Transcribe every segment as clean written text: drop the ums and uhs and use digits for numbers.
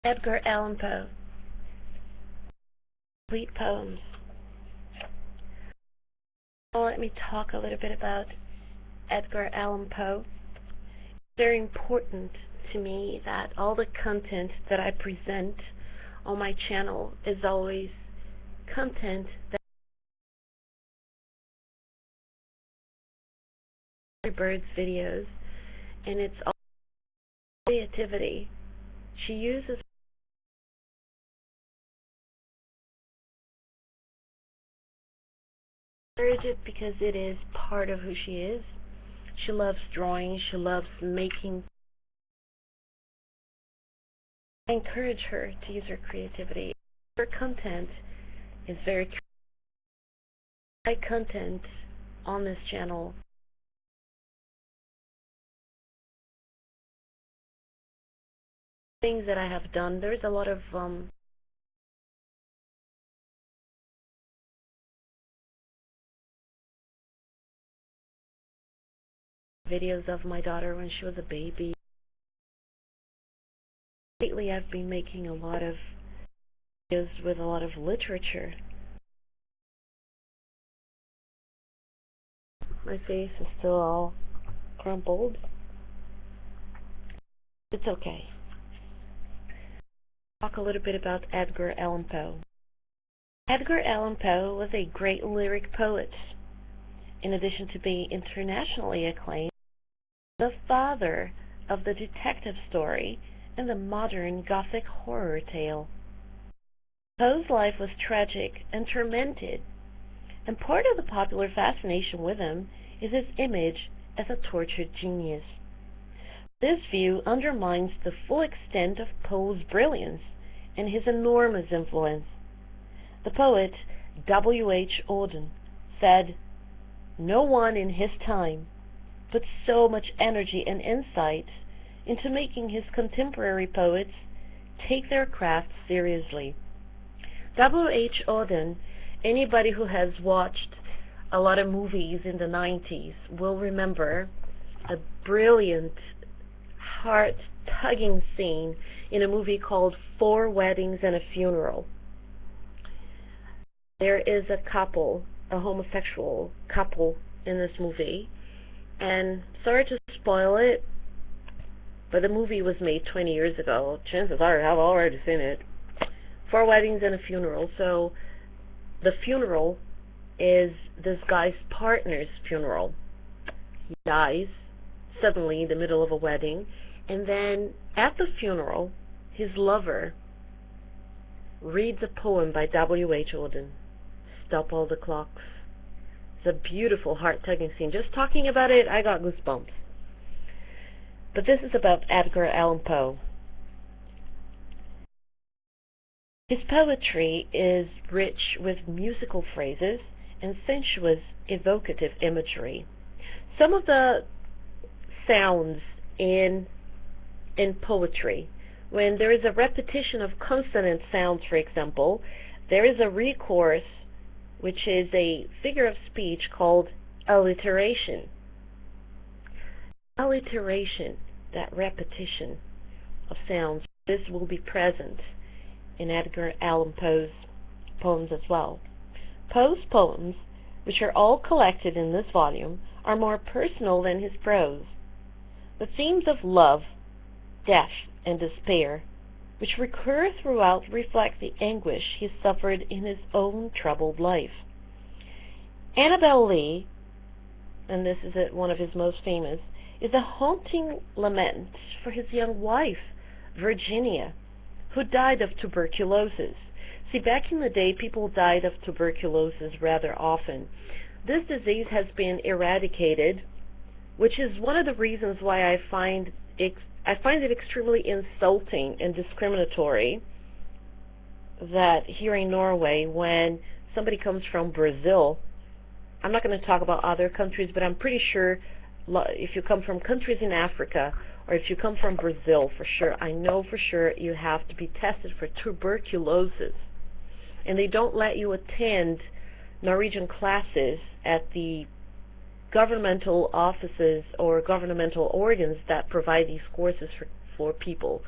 Edgar Allan Poe. Complete poems. Well, let me talk a little bit about Edgar Allan Poe. It's very important to me that all the content that I present on my channel is always content that Bird's videos, and it's all creativity. She uses it because it is part of who she is. She loves drawing, she loves making. I encourage her to use her creativity. Her content is very high content on this channel. Things that I have done, there's a lot of videos of my daughter when she was a baby. Lately I've been making a lot of videos with a lot of literature. My face is still all crumpled. It's okay. Talk a little bit about Edgar Allan Poe. Edgar Allan Poe was a great lyric poet. In addition to being internationally acclaimed, the father of the detective story and the modern Gothic horror tale. Poe's life was tragic and tormented, and part of the popular fascination with him is his image as a tortured genius. This view undermines the full extent of Poe's brilliance and his enormous influence. The poet W.H.Auden said, "No one in his time put so much energy and insight into making his contemporary poets take their craft seriously." W.H.Auden, anybody who has watched a lot of movies in the 90s will remember a brilliant, heart-tugging scene in a movie called 4 Weddings and a Funeral. There is a couple, a homosexual couple in this movie, and sorry to spoil it, but the movie was made 20 years ago. Chances are I've already seen it. 4 Weddings and a Funeral. So the funeral is this guy's partner's funeral. He dies suddenly in the middle of a wedding, and then at the funeral, his lover reads a poem by W.H.Auden, "Stop All the Clocks." It's a beautiful, heart-tugging scene. Just talking about it, I got goosebumps. But this is about Edgar Allan Poe. His poetry is rich with musical phrases and sensuous, evocative imagery. Some of the sounds in poetry, when there is a repetition of consonant sounds, for example, there is a recourse, which is a figure of speech called alliteration. Alliteration, that repetition of sounds, this will be present in Edgar Allan Poe's poems as well. Poe's poems, which are all collected in this volume, are more personal than his prose. The themes of love, death, and despair, which recur throughout, reflect the anguish he suffered in his own troubled life. Annabel Lee, and this is one of his most famous, is a haunting lament for his young wife, Virginia, who died of tuberculosis. See, back in the day, people died of tuberculosis rather often. This disease has been eradicated, which is one of the reasons why I find it extremely insulting and discriminatory that here in Norway, when somebody comes from Brazil, I'm not going to talk about other countries, but I'm pretty sure if you come from countries in Africa, or if you come from Brazil, for sure, I know for sure you have to be tested for tuberculosis. And they don't let you attend Norwegian classes at the governmental offices or governmental organs that provide these courses for people.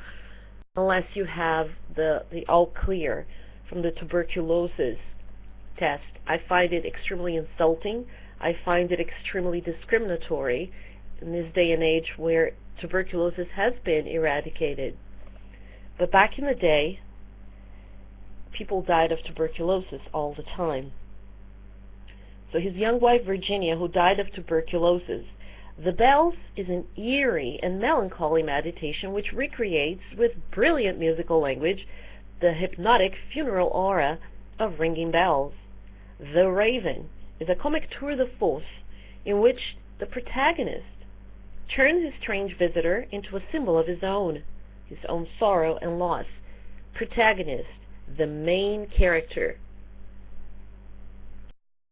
unless you have the all clear from the tuberculosis test. I find it extremely insulting. I find it extremely discriminatory in this day and age where tuberculosis has been eradicated. But back in the day, people died of tuberculosis all the time. So his young wife Virginia, who died of tuberculosis. The Bells is an eerie and melancholy meditation which recreates with brilliant musical language the hypnotic funeral aura of ringing bells. The Raven is a comic tour de force in which the protagonist turns his strange visitor into a symbol of his own sorrow and loss. Protagonist, the main character.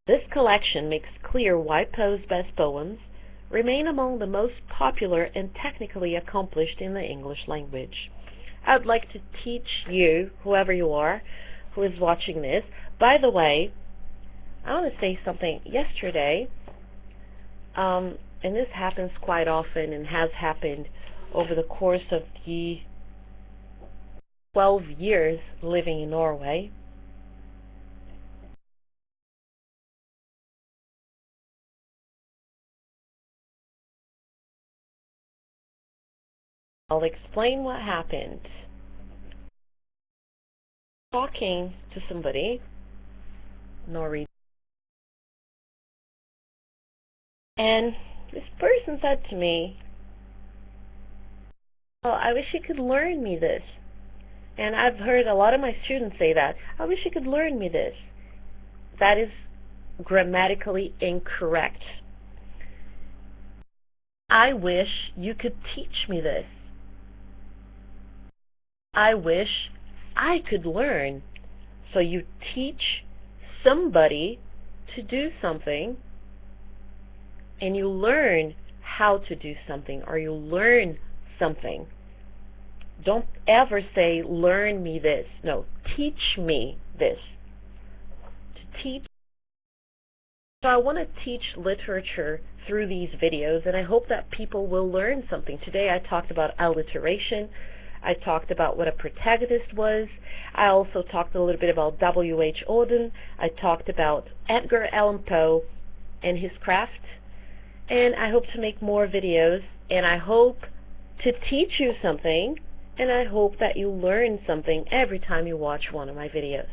This collection makes clear why Poe's best poems remain among the most popular and technically accomplished in the English language. I'd like to teach you, whoever you are, who is watching this. By the way, I want to say something. Yesterday, and this happens quite often and has happened over the course of the 12 years living in Norway. I'll explain what happened. Talking to somebody, Norwegian, and this person said to me, "Well, I wish you could learn me this." And I've heard a lot of my students say that. "I wish you could learn me this." That is grammatically incorrect. I wish you could teach me this. I wish I could learn. So you teach somebody to do something, and you learn how to do something, or you learn something. Don't ever say, "Learn me this." No, teach me this. To teach. So I want to teach literature through these videos, and I hope that people will learn something. Today I talked about alliteration. I talked about what a protagonist was. I also talked a little bit about W.H.Auden. I talked about Edgar Allan Poe and his craft. And I hope to make more videos, and I hope to teach you something, and I hope that you learn something every time you watch one of my videos.